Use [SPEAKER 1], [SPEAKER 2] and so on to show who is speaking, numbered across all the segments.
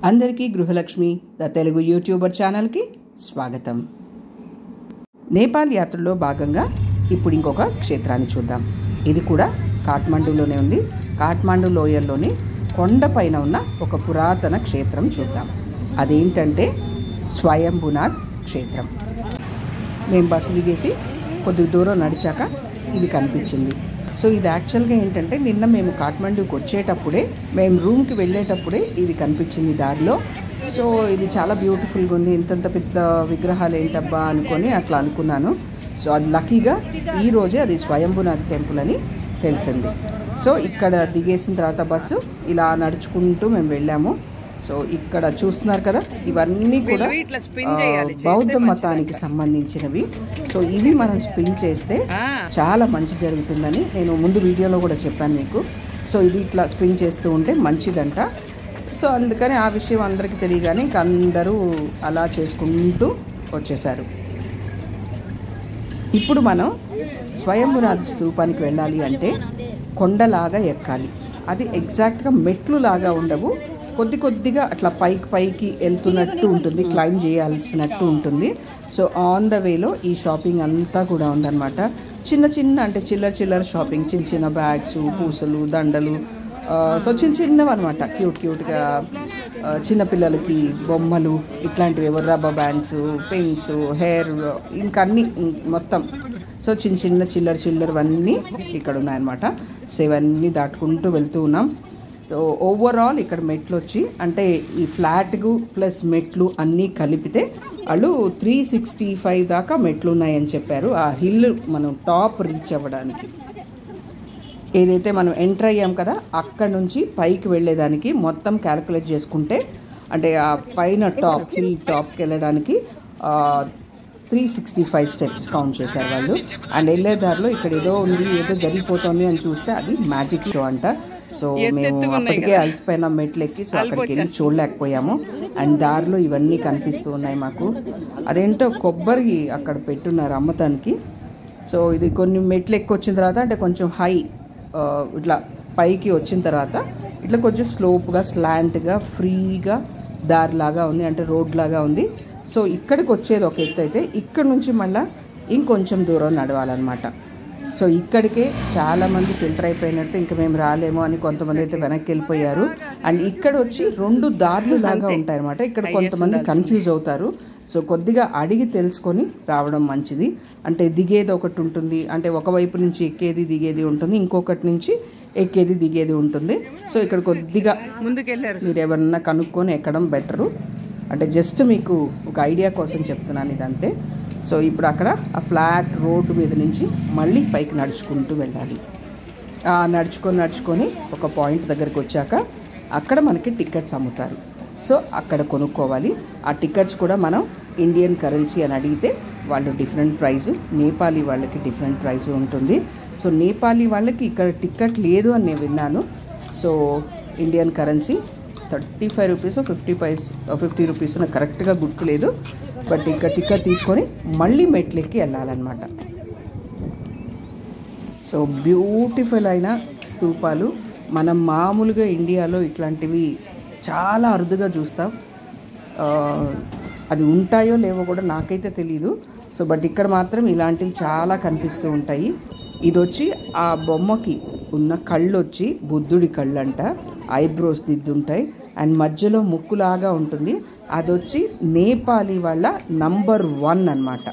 [SPEAKER 1] అందరికీ గృహలక్ష్మి the Telugu YouTuber ఛానల్కి స్వాగతం. నేపాల్ యాత్రలో భాగంగా ఇప్పుడు ఇంకొక క్షేత్రాన్ని చూద్దాం. ఇది కూడా కాఠ్మండూలోనే ఉంది. కాఠ్మండూ లోయల్లోని కొండపైన ఉన్న ఒక పురాతన క్షేత్రం చూద్దాం. అదేంటంటే స్వయంభునాథ్ క్షేత్రం. మేము బస్సు దిగేసి కొద్ది దూరం నడిచాక ఇది కనిపించింది. సో ఇది యాక్చువల్గా ఏంటంటే నిన్న మేము కాఠ్మండూకి వచ్చేటప్పుడే మేము రూమ్కి వెళ్ళేటప్పుడే ఇది కనిపించింది దారిలో. సో ఇది చాలా బ్యూటిఫుల్గా ఉంది. ఇంతంత పెద్ద విగ్రహాలు ఏంటబ్బా అనుకొని అట్లా అనుకున్నాను. సో అది లక్కీగా ఈరోజే అది స్వయంభునాథ్ టెంపుల్ అని తెలిసింది. సో ఇక్కడ దిగేసిన తర్వాత బస్సు ఇలా నడుచుకుంటూ మేము వెళ్ళాము. సో ఇక్కడ చూస్తున్నారు కదా, ఇవన్నీ కూడా బౌద్ధ మతానికి సంబంధించినవి. సో ఇవి మనం స్పిన్ చేస్తే చాలా మంచి జరుగుతుందని నేను ముందు వీడియోలో కూడా చెప్పాను మీకు. సో ఇది ఇట్లా స్పిన్ చేస్తూ ఉంటే మంచిదంట. సో అందుకని ఆ విషయం అందరికీ తెలియగానే ఇంక అందరూ అలా చేసుకుంటూ వచ్చేసారు. ఇప్పుడు మనం స్వయంభునాథ్ స్తూపానికి వెళ్ళాలి అంటే కొండలాగా ఎక్కాలి. అది ఎగ్జాక్ట్గా మెట్లు లాగా ఉండవు, కొద్ది కొద్దిగా అట్లా పైకి వెళ్తున్నట్టు ఉంటుంది, క్లైమ్ చేయాల్సినట్టు ఉంటుంది. సో ఆన్ ద వేలో ఈ షాపింగ్ అంతా కూడా ఉందన్నమాట. చిన్న అంటే చిల్లర షాపింగ్, చిన్న బ్యాగ్స్, పూసలు, దండలు, సో చిన్నవి అనమాట. క్యూట్గా చిన్నపిల్లలకి బొమ్మలు ఇట్లాంటివి, రబ్బర్ బ్యాండ్స్, పెన్స్, హెయిర్, ఇంకన్నీ మొత్తం. సో చిన్న చిల్లరవన్నీ ఇక్కడ ఉన్నాయన్నమాట. సో ఇవన్నీ దాటుకుంటూ వెళ్తూ ఉన్నాం. సో ఓవరాల్ ఇక్కడ మెట్లు వచ్చి అంటే ఈ ఫ్లాట్కు ప్లస్ మెట్లు అన్నీ కలిపితే వాళ్ళు 365 దాకా మెట్లు ఉన్నాయని చెప్పారు. ఆ హిల్ మనం టాప్ రీచ్ అవ్వడానికి, ఏదైతే మనం ఎంటర్ అయ్యాం కదా అక్కడ నుంచి పైకి వెళ్ళేదానికి మొత్తం క్యాలిక్యులేట్ చేసుకుంటే అంటే ఆ పైన హిల్ టాప్కి వెళ్ళడానికి 365 స్టెప్స్ కౌంట్ చేశారు వాళ్ళు. అండ్ వెళ్ళే దారిలో ఇక్కడ ఏదో ఉంది, ఏదో జరిగిపోతుంది అని చూస్తే అది మ్యాజిక్ షో అంట. సో మేము అప్పటికే అలసిపోయిన మెట్లు ఎక్కి సో అక్కడికి వెళ్ళి చూడలేకపోయాము. అండ్ దారిలో ఇవన్నీ కనిపిస్తూ ఉన్నాయి మాకు. అదేంటో కొబ్బరి అక్కడ పెట్టున్నారు అమ్మతానికి. సో ఇది కొన్ని మెట్లు ఎక్కి వచ్చిన తర్వాత అంటే కొంచెం హై ఇట్లా పైకి వచ్చిన తర్వాత ఇట్లా కొంచెం స్లోప్గా స్లాంట్గా ఫ్రీగా దారిలాగా ఉంది, అంటే రోడ్ లాగా ఉంది. సో ఇక్కడికి వచ్చేది ఒక ఎత్తు అయితే ఇక్కడ నుంచి మళ్ళీ ఇంకొంచెం దూరం నడవాలన్నమాట. సో ఇక్కడికే చాలామంది ఫిల్టర్ అయిపోయినట్టు ఇంకా మేము రాలేమో అని కొంతమంది అయితే వెనక్కి వెళ్ళిపోయారు. అండ్ ఇక్కడ వచ్చి 2 దారులు లాగా ఉంటాయన్నమాట. ఇక్కడ కొంతమంది కన్ఫ్యూజ్ అవుతారు. సో కొద్దిగా అడిగి తెలుసుకొని రావడం మంచిది. అంటే దిగేది ఒకటి ఉంటుంది, అంటే ఒకవైపు నుంచి ఎక్కేది దిగేది ఉంటుంది, ఇంకొకటి నుంచి ఎక్కేది దిగేది ఉంటుంది. సో ఇక్కడ కొద్దిగా ముందుకెళ్ళారు, మీరు ఎవరన్నా కనుక్కొని ఎక్కడం బెటరు. అంటే జస్ట్ మీకు ఒక ఐడియా కోసం చెప్తున్నాను ఇదంతే. సో ఇప్పుడు అక్కడ ఆ ఫ్లాట్ రోడ్డు మీద నుంచి మళ్ళీ పైకి నడుచుకుంటూ వెళ్ళాలి. నడుచుకొని ఒక పాయింట్ దగ్గరికి వచ్చాక అక్కడ మనకి టికెట్స్ అమ్ముతారు. సో అక్కడ కొనుక్కోవాలి. ఆ టికెట్స్ కూడా మనం ఇండియన్ కరెన్సీ అని అడిగితే వాళ్ళు డిఫరెంట్ ప్రైజు, నేపాలీ వాళ్ళకి డిఫరెంట్ ప్రైజు ఉంటుంది. సో నేపాలీ వాళ్ళకి ఇక్కడ టికెట్ లేదు అని నేను విన్నాను. So Indian currency 35 rupees 50 rupees నాకు కరెక్ట్గా గుర్తులేదు. బట్ ఇక్కడ టికెట్ తీసుకొని మళ్ళీ మెట్లెక్కి వెళ్ళాలన్నమాట. సో బ్యూటిఫుల్ అయిన స్తూపాలు మనం మామూలుగా ఇండియాలో ఇట్లాంటివి చాలా అరుదుగా చూస్తాం. అది ఉంటాయో లేవో కూడా నాకైతే తెలీదు. సో బట్ ఇక్కడ మాత్రం ఇలాంటివి చాలా కనిపిస్తూ ఉంటాయి. ఇది వచ్చి ఆ బొమ్మకి ఉన్న కళ్ళు వచ్చి బుద్ధుడి కళ్ళు అంట. ఐబ్రోస్ దిద్దుంటాయి అండ్ మధ్యలో ముక్కులాగా ఉంటుంది. అది వచ్చి నేపాలీ వాళ్ళ నంబర్ 1 అన్నమాట.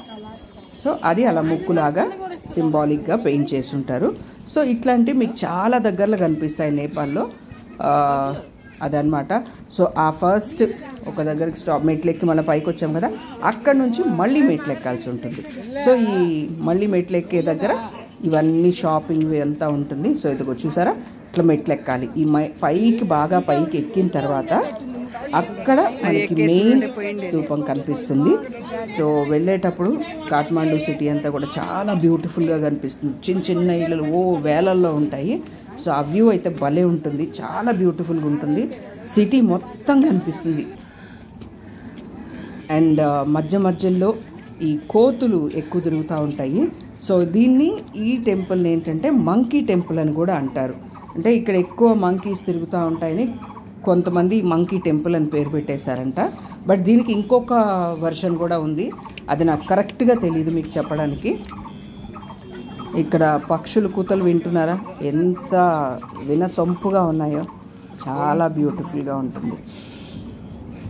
[SPEAKER 1] సో అది అలా ముక్కులాగా సింబాలిక్గా పెయింట్ చేసి ఉంటారు. సో ఇట్లాంటివి మీకు చాలా దగ్గరలో కనిపిస్తాయి నేపాల్లో. అదనమాట. సో ఆ ఫస్ట్ ఒక దగ్గరికి స్టాప్ మెట్లెక్కి మళ్ళీ పైకి వచ్చాం కదా, అక్కడ నుంచి మళ్ళీ మెట్లు ఎక్కాల్సి ఉంటుంది. సో ఈ మళ్ళీ మెట్లు ఎక్కే దగ్గర ఇవన్నీ షాపింగ్ అంతా ఉంటుంది. సో ఇదిగో చూసారా, ఇట్లా మెట్లు ఎక్కాలి. ఈ పైకి బాగా పైకి ఎక్కిన తర్వాత అక్కడ మనకి మెయిన్ స్తూపం కనిపిస్తుంది. సో వెళ్ళేటప్పుడు కాఠ్మండూ సిటీ అంతా కూడా చాలా బ్యూటిఫుల్గా కనిపిస్తుంది. చిన్న ఇళ్ళు వేలల్లో ఉంటాయి. సో ఆ వ్యూ అయితే భలే ఉంటుంది, చాలా బ్యూటిఫుల్గా ఉంటుంది. సిటీ మొత్తం కనిపిస్తుంది. అండ్ మధ్యలో ఈ కోతులు ఎక్కువ తిరుగుతూ ఉంటాయి. సో ఈ టెంపుల్ని ఏంటంటే మంకీ టెంపుల్ అని కూడా అంటారు. అంటే ఇక్కడ ఎక్కువ మంకీస్ తిరుగుతూ ఉంటాయని కొంతమంది మంకీ టెంపుల్ అని పేరు పెట్టేశారంట. బట్ దీనికి ఇంకొక వర్షన్ కూడా ఉంది, అది నాకు కరెక్ట్గా తెలియదు మీకు చెప్పడానికి. ఇక్కడ పక్షులు కూతలు వింటున్నారా, ఎంత వినసొంపుగా ఉన్నాయో, చాలా బ్యూటిఫుల్గా ఉంటుంది.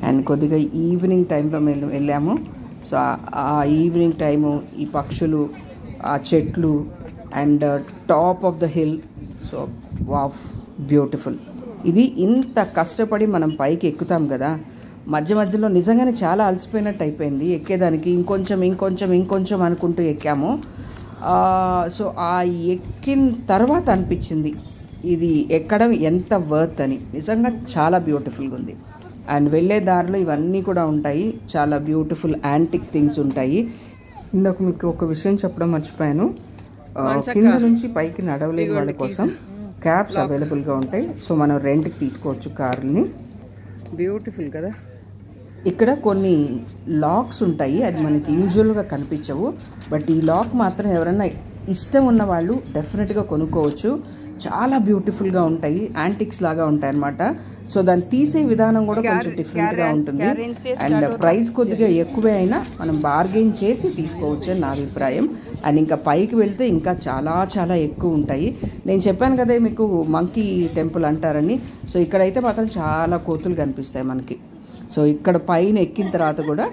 [SPEAKER 1] అండ్ కొద్దిగా ఈవినింగ్ టైంలో మేము వెళ్ళాము. సో ఆ ఈవినింగ్ టైము, ఈ పక్షులు, ఆ చెట్లు and top of the hill, so wow, beautiful. ఇది ఇంత కష్టపడి మనం పైకి ఎక్కుతాం కదా, మధ్య మధ్యలో నిజంగానే చాలా అలసిపోయినట్టు అయిపోయింది ఎక్కేదానికి. ఇంకొంచెం అనుకుంటూ ఎక్కాము. సో ఆ ఎక్కిన తర్వాత అనిపించింది ఇది ఎక్కడం ఎంత వర్త్ అని. నిజంగా చాలా బ్యూటిఫుల్గా ఉంది. అండ్ వెళ్ళే దారిలో ఇవన్నీ కూడా ఉంటాయి, చాలా బ్యూటిఫుల్ యాంటిక్ థింగ్స్ ఉంటాయి. ఇందాక మీకు ఒక విషయం చెప్పడం మర్చిపోయాను, కింద నుంచి పైకి నడవలేని వాళ్ళ కోసం క్యాబ్స్ అవైలబుల్గా ఉంటాయి. సో మనం రెంట్కి తీసుకోవచ్చు కార్ని. బ్యూటిఫుల్ కదా. ఇక్కడ కొన్ని లాక్స్ ఉంటాయి, అది మనకి యూజువల్గా కనిపించవు. బట్ ఈ లాక్ మాత్రం ఎవరైనా ఇష్టం ఉన్న వాళ్ళు డెఫినెట్గా కొనుక్కోవచ్చు. చాలా బ్యూటిఫుల్గా ఉంటాయి, యాంటిక్స్ లాగా ఉంటాయి అన్నమాట. సో దాన్ని తీసే విధానం కూడా కొంచెం డిఫరెంట్గా ఉంటుంది. అండ్ ప్రైస్ కొద్దిగా ఎక్కువే అయినా మనం బార్గెయిన్ చేసి తీసుకోవచ్చు అని నా అభిప్రాయం. అండ్ ఇంకా పైకి వెళ్తే ఇంకా చాలా చాలా ఎక్కువ ఉంటాయి. నేను చెప్పాను కదా మీకు మంకీ టెంపుల్ అంటారని. సో ఇక్కడైతే మాత్రం చాలా కోతులు కనిపిస్తాయి మనకి. సో ఇక్కడ పైన ఎక్కిన తర్వాత కూడా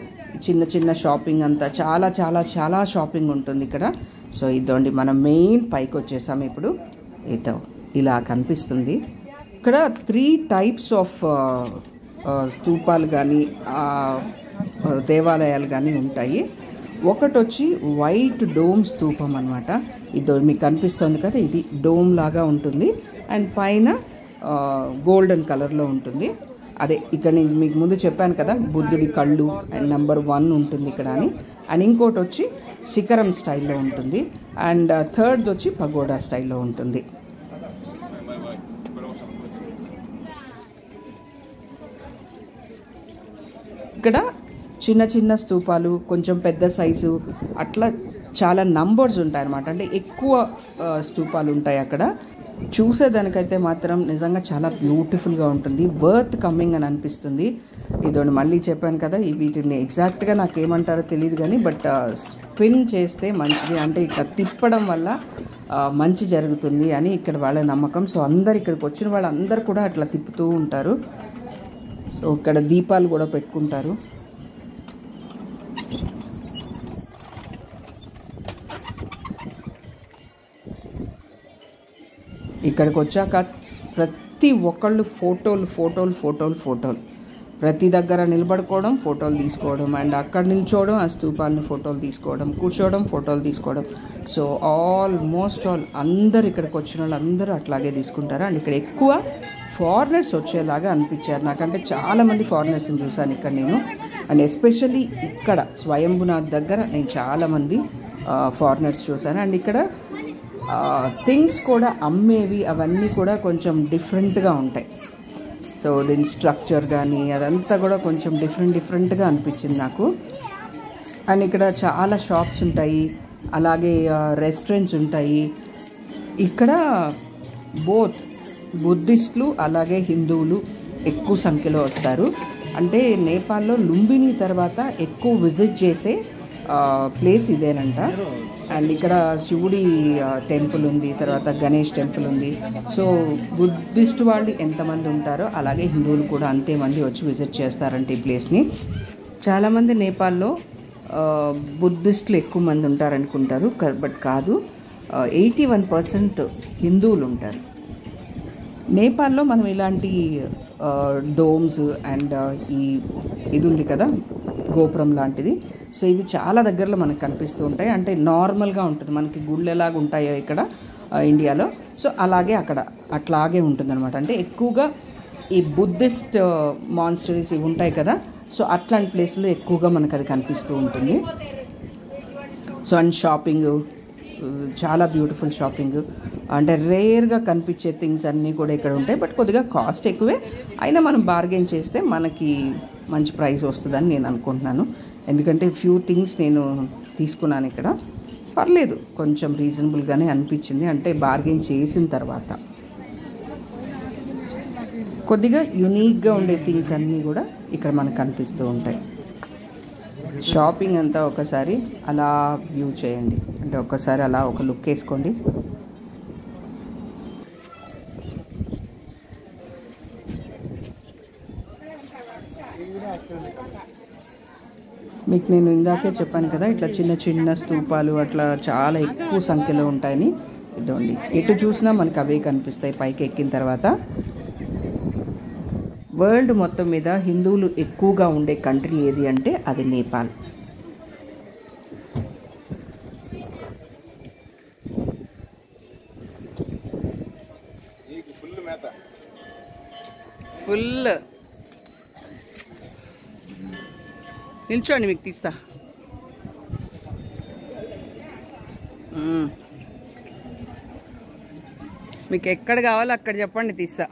[SPEAKER 1] చిన్న చిన్న షాపింగ్ అంతా చాలా చాలా చాలా షాపింగ్ ఉంటుంది ఇక్కడ. సో ఇదండి మనం మెయిన్ పైకి వచ్చేసాము ఇప్పుడు. ఏదో ఇలా కనిపిస్తుంది. ఇక్కడ 3 టైప్స్ ఆఫ్ స్తూపాలు కానీ దేవాలయాలు కానీ ఉంటాయి. ఒకటి వచ్చి వైట్ డోమ్ స్తూపం అనమాట. ఇది మీకు కనిపిస్తుంది కదా, ఇది డోమ్ లాగా ఉంటుంది. అండ్ పైన గోల్డెన్ కలర్లో ఉంటుంది. అదే ఇక్కడ నేను మీకు ముందు చెప్పాను కదా, బుద్ధుడి కళ్ళు అండ్ నెంబర్ 1 ఉంటుంది ఇక్కడ అని. అండ్ ఇంకోటి వచ్చి శిఖరం స్టైల్లో ఉంటుంది. అండ్ థర్డ్ వచ్చి పగోడా స్టైల్లో ఉంటుంది. ఇక్కడ చిన్న చిన్న స్తూపాలు, కొంచెం పెద్ద సైజు, అట్లా చాలా నంబర్స్ ఉంటాయి అన్నమాట. అంటే ఎక్కువ స్తూపాలు ఉంటాయి అక్కడ. చూసేదానికైతే మాత్రం నిజంగా చాలా బ్యూటిఫుల్గా ఉంటుంది, వర్త్ కమ్మింగ్ అని అనిపిస్తుంది. ఇదోని మళ్ళీ చెప్పాను కదా, వీటిని ఎగ్జాక్ట్గా నాకేమంటారో తెలియదు కానీ బట్ స్పిన్ చేస్తే మంచిది, అంటే ఇట్లా తిప్పడం వల్ల మంచి జరుగుతుంది అని ఇక్కడ వాళ్ళ నమ్మకం. సో అందరు ఇక్కడికి వచ్చిన వాళ్ళందరూ కూడా అట్లా తిప్పుతూ ఉంటారు. సో ఇక్కడ దీపాలు కూడా పెట్టుకుంటారు. ఇక్కడికి వచ్చాక ప్రతి ఒక్కళ్ళు ఫోటోలు ప్రతి దగ్గర నిలబడుకోవడం, ఫోటోలు తీసుకోవడం, అండ్ అక్కడ నిల్చోవడం, ఆ స్తూపాలని ఫోటోలు తీసుకోవడం, కూర్చోవడం, ఫోటోలు తీసుకోవడం. సో ఆల్మోస్ట్ ఆల్ అందరు ఇక్కడికి వచ్చిన వాళ్ళు అందరూ అట్లాగే తీసుకుంటారు. అండ్ ఇక్కడ ఎక్కువ ఫారినర్స్ వచ్చేలాగా అనిపించారు నాకంటే. చాలామంది ఫారినర్స్ని చూశాను ఇక్కడ నేను. అండ్ ఎస్పెషల్లీ ఇక్కడ స్వయంభునాథ్ దగ్గర నేను చాలామంది ఫారినర్స్ చూశాను. అండ్ ఇక్కడ థింగ్స్ కూడా అమ్మేవి అవన్నీ కూడా కొంచెం డిఫరెంట్గా ఉంటాయి. సో దీని స్ట్రక్చర్ కానీ అదంతా కూడా కొంచెం డిఫరెంట్గా అనిపించింది నాకు. అండ్ ఇక్కడ చాలా షాప్స్ ఉంటాయి, అలాగే రెస్టారెంట్స్ ఉంటాయి. ఇక్కడ బోత్ బుద్ధిస్టులు అలాగే హిందువులు ఎక్కువ సంఖ్యలో వస్తారు. అంటే నేపాల్లో లుంబిని తర్వాత ఎక్కువ విజిట్ చేసే ప్లేస్ ఇదేనంట. అండ్ ఇక్కడ శివుడి టెంపుల్ ఉంది, తర్వాత గణేష్ టెంపుల్ ఉంది. సో బుద్ధిస్ట్ వాళ్ళు ఎంతమంది ఉంటారో అలాగే హిందువులు కూడా అంతే మంది వచ్చి విజిట్ చేస్తారంట ఈ ప్లేస్ని. చాలామంది నేపాల్లో బుద్ధిస్టులు ఎక్కువ మంది ఉంటారనుకుంటారు, బట్ కాదు, 81% హిందువులు ఉంటారు. నేపాల్లో మనం ఇలాంటి డోమ్స్ అండ్ ఇది ఉంది కదా గోపురం లాంటిది, సో ఇవి చాలా దగ్గరలో మనకు కనిపిస్తూ ఉంటాయి. అంటే నార్మల్గా ఉంటుంది, మనకి గుళ్ళు ఎలాగ ఉంటాయో ఇక్కడ ఇండియాలో, సో అలాగే అక్కడ అట్లాగే ఉంటుంది అనమాట. అంటే ఎక్కువగా ఈ బుద్ధిస్ట్ మాన్స్టరీస్ ఇవి ఉంటాయి కదా, సో అట్లాంటి ప్లేస్లో ఎక్కువగా మనకు అది కనిపిస్తూ ఉంటుంది. సో అండ్ షాపింగ్, చాలా బ్యూటిఫుల్ షాపింగ్, అంటే రేర్గా కనిపించే థింగ్స్ అన్నీ కూడా ఇక్కడ ఉంటాయి. బట్ కొద్దిగా కాస్ట్ ఎక్కువే అయినా మనం బార్గెన్ చేస్తే మనకి మంచి ప్రైస్ వస్తుందని నేను అనుకుంటున్నాను. ఎందుకంటే ఫ్యూ థింగ్స్ నేను తీసుకున్నాను ఇక్కడ, పర్లేదు, కొంచెం రీజనబుల్గానే అనిపించింది అంటే బార్గెన్ చేసిన తర్వాత. కొద్దిగా యునిక్గా ఉండే థింగ్స్ అన్నీ కూడా ఇక్కడ మనకు కనిపిస్తూ ఉంటాయి. షాపింగ్ అంతా ఒకసారి అలా వ్యూ చేయండి, అంటే ఒక్కసారి అలా ఒక లుక్ వేసుకోండి. మీకు నేను ఇందాకే చెప్పాను కదా, ఇట్లా చిన్న చిన్న స్తూపాలు అట్లా చాలా ఎక్కువ సంఖ్యలో ఉంటాయని. ఇదండి, ఎటు చూసినా మనకు అవే కనిపిస్తాయి పైకి ఎక్కిన తర్వాత. వరల్డ్ మొత్తం మీద హిందువులు ఎక్కువగా ఉండే కంట్రీ ఏది అంటే అది నేపాల్. ఫుల్ నిల్చోండి, మీకు తీస్తా. మీకు ఎక్కడ కావాలో అక్కడ చెప్పండి, తీస్తా.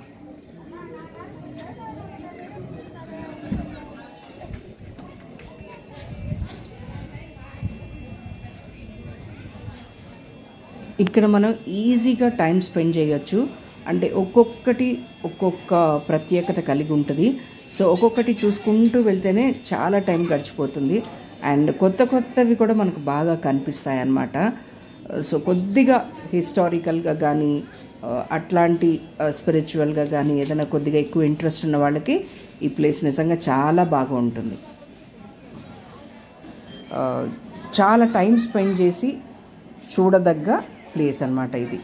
[SPEAKER 1] ఇక్కడ మనం ఈజీగా టైం స్పెండ్ చేయొచ్చు. అంటే ఒక్కొక్కటి ఒక్కొక్క ప్రత్యేకత కలిగి ఉంటుంది. సో ఒక్కొక్కటి చూసుకుంటూ వెళ్తేనే చాలా టైం గడిచిపోతుంది. అండ్ కొత్త కొత్తవి కూడా మనకు బాగా కనిపిస్తాయి అన్నమాట. సో కొద్దిగా హిస్టారికల్గా కానీ అట్లాంటి స్పిరిచువల్గా కానీ ఏదైనా కొద్దిగా ఎక్కువ ఇంట్రెస్ట్ ఉన్న వాళ్ళకి ఈ ప్లేస్ నిజంగా చాలా బాగా ఉంటుంది. చాలా టైం స్పెండ్ చేసి చూడదగ్గ ప్లేస్ అన్నమాట ఇది.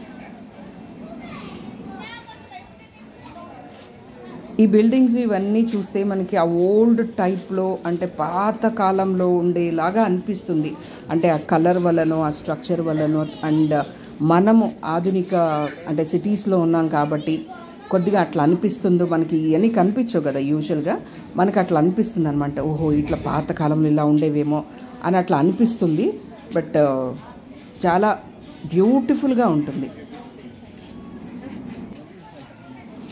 [SPEAKER 1] ఈ బిల్డింగ్స్ ఇవన్నీ చూస్తే మనకి ఆ ఓల్డ్ టైప్లో, అంటే పాత కాలంలో ఉండేలాగా అనిపిస్తుంది. అంటే ఆ కలర్ వల్లనో ఆ స్ట్రక్చర్ వల్లనో, అండ్ మనము ఆధునిక అంటే సిటీస్లో ఉన్నాం కాబట్టి కొద్దిగా అట్లా అనిపిస్తుందో. మనకి ఇవన్నీ కనిపించవు కదా యూజువల్గా, మనకు అట్లా అనిపిస్తుంది అనమాట. ఓహో, ఇట్లా పాత కాలంలో ఇలా ఉండేవేమో అని అట్లా అనిపిస్తుంది. బట్ చాలా బ్యూటిఫుల్గా ఉంటుంది.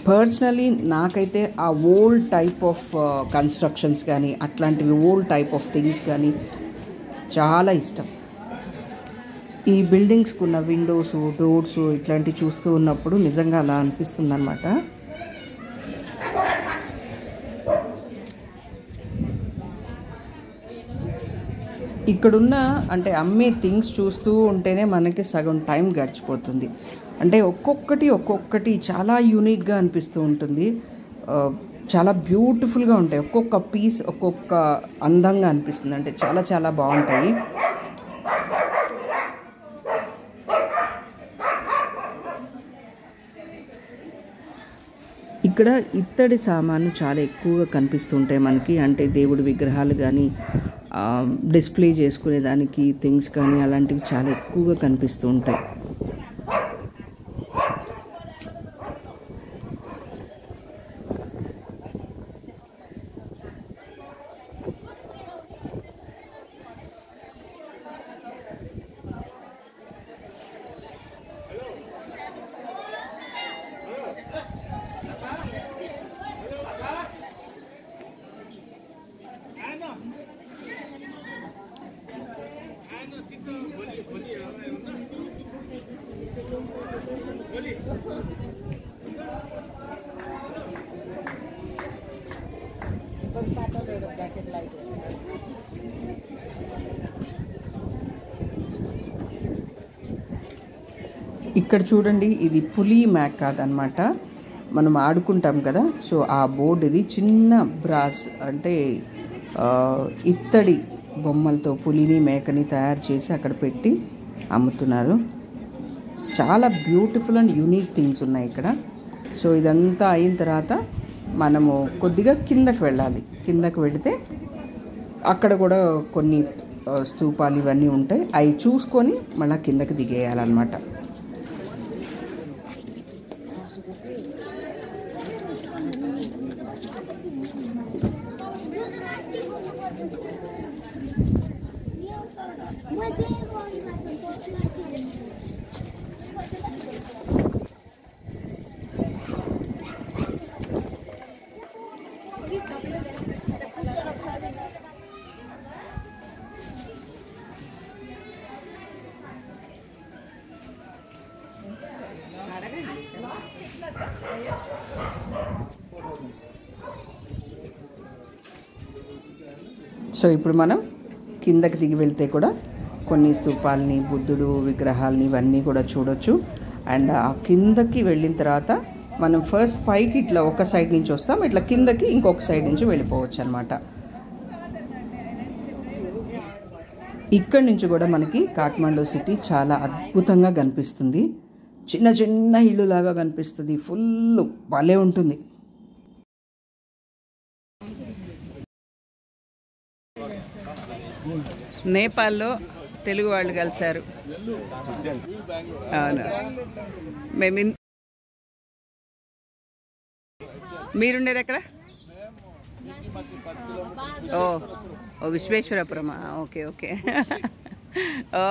[SPEAKER 1] పర్సనలీ నాకైతే ఆ ఓల్డ్ టైప్ ఆఫ్ కన్స్ట్రక్షన్స్ కానీ అట్లాంటివి ఓల్డ్ టైప్ ఆఫ్ థింగ్స్ కానీ చాలా ఇష్టం. ఈ బిల్డింగ్స్కి ఉన్న విండోస్, డోర్స్ ఇట్లాంటివి చూస్తూ ఉన్నప్పుడు నిజంగా అలా అనిపిస్తుంది అన్నమాట. ఇక్కడున్న అంటే అమ్మే థింగ్స్ చూస్తూ ఉంటేనే మనకి సగం టైం గడిచిపోతుంది. అంటే ఒక్కొక్కటి చాలా యూనిక్గా అనిపిస్తూ ఉంటుంది. చాలా బ్యూటిఫుల్గా ఉంటాయి. ఒక్కొక్క పీస్ ఒక్కొక్క అందంగా అనిపిస్తుంది. అంటే చాలా చాలా బాగుంటాయి. ఇక్కడ ఇత్తడి సామాను చాలా ఎక్కువగా కనిపిస్తుంటాయి మనకి. అంటే దేవుడి విగ్రహాలు కానీ డిస్ప్లే చేసుకునే దానికి థింగ్స్ కానీ అలాంటివి చాలా ఎక్కువగా కనిపిస్తూ ఉంటాయి. ఇక్కడ చూడండి, ఇది పులి మ్యాక్ కాదనమాట, మనం ఆడుకుంటాం కదా. సో ఆ బోర్డు ఇది చిన్న బ్రాస్ అంటే ఇత్తడి బొమ్మలతో పులిని మేకని తయారు చేసి అక్కడ పెట్టి అమ్ముతున్నారు. చాలా బ్యూటిఫుల్ అండ్ యూనిక్ థింగ్స్ ఉన్నాయి ఇక్కడ. సో ఇదంతా అయిన తర్వాత మనము కొద్దిగా కిందకి వెళ్ళాలి. కిందకి వెళితే అక్కడ కూడా కొన్ని స్తూపాలు ఇవన్నీ ఉంటాయి. అవి చూసుకొని మళ్ళీ కిందకి దిగేయాలన్నమాట. సో ఇప్పుడు మనం కిందకి దిగి వెళ్తే కూడా కొన్ని స్తూపాలని, బుద్ధుడు విగ్రహాలని ఇవన్నీ కూడా చూడొచ్చు. అండ్ ఆ కిందకి వెళ్ళిన తర్వాత మనం ఫస్ట్ పైకి ఇట్లా ఒక సైడ్ నుంచి వస్తాం, ఇట్లా కిందకి ఇంకొక సైడ్ నుంచి వెళ్ళిపోవచ్చు అనమాట. ఇక్కడ నుంచి కూడా మనకి కాఠ్మండూ సిటీ చాలా అద్భుతంగా కనిపిస్తుంది. చిన్న చిన్న ఇల్లు లాగా కనిపిస్తుంది, ఫుల్ భలే ఉంటుంది. నేపాల్లో తెలుగు వాళ్ళు కలిశారు. అవును, మేము మీరుండేది ఎక్కడ? ఓ విశ్వేశ్వరపురమా? Okay okay. ఓ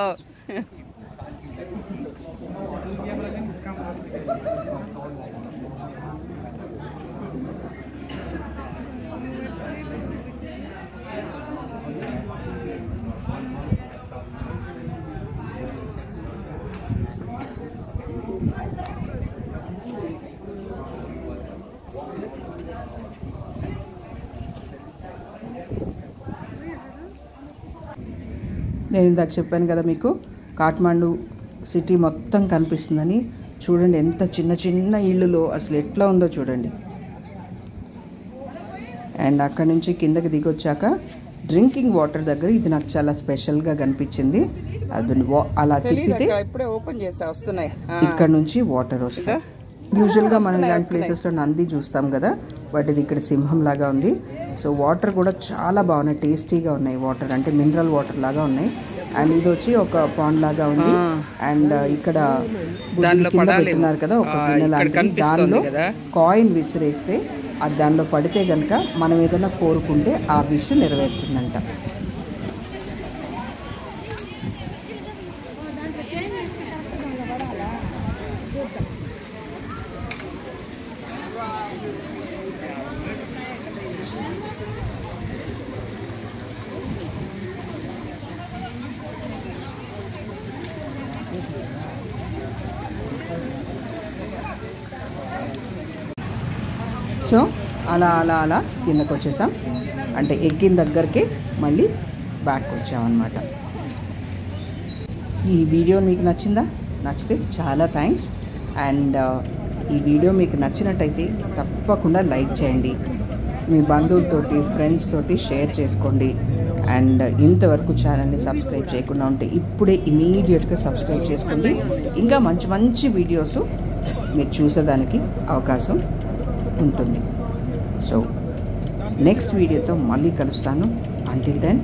[SPEAKER 1] నేను ఇందాక చెప్పాను కదా మీకు, కాఠ్మండూ సిటీ మొత్తం కనిపిస్తుందని. చూడండి ఎంత చిన్న చిన్న ఇళ్ళులో అసలు ఎట్లా ఉందో చూడండి. అండ్ అక్కడ నుంచి కిందకి దిగొచ్చాక డ్రింకింగ్ వాటర్ దగ్గర ఇది నాకు చాలా స్పెషల్గా కనిపించింది. అది అలా తిప్పితే ఇప్పుడే ఓపెన్ చేసా వస్తున్నాయి, ఇక్కడ నుంచి వాటర్ వస్తాయి. యూజువల్గా మనం ఇలాంటి ప్లేసెస్లో నంది చూస్తాం కదా, బట్ ఇది ఇక్కడ సింహం లాగా ఉంది. సో వాటర్ కూడా చాలా బాగున్నాయి, టేస్టీగా ఉన్నాయి. వాటర్ అంటే మినరల్ వాటర్ లాగా ఉన్నాయి. అండ్ ఇది వచ్చి ఒక పాండ్ లాగా ఉంది. అండ్ ఇక్కడ కింద పెట్టున్నారు కదా ఒక గిన్నె లాంటిది, దానిలో కాయిన్ విసిరేస్తే అది దానిలో పడితే కనుక మనం ఏదైనా కోరుకుంటే ఆ విష్ నెరవేరుతుందంట. సో అలా అలా అలా కిందకు వచ్చేసాం, అంటే ఎక్కిన దగ్గరికి మళ్ళీ బ్యాక్ వచ్చామన్నమాట. ఈ వీడియో మీకు నచ్చిందా? నచ్చితే చాలా థ్యాంక్స్. అండ్ ఈ వీడియో మీకు నచ్చినట్టయితే తప్పకుండా లైక్ చేయండి, మీ బంధువులతోటి ఫ్రెండ్స్ తోటి షేర్ చేసుకోండి. అండ్ ఇంతవరకు ఛానల్ని సబ్స్క్రైబ్ చేయకుండా ఉంటే ఇప్పుడే ఇమీడియట్గా సబ్స్క్రైబ్ చేసుకోండి. ఇంకా మంచి మంచి వీడియోస్ మీరు చూసేదానికి అవకాశం ఉంటుంది. సో నెక్స్ట్ వీడియోతో మళ్ళీ కలుస్తాను. Until then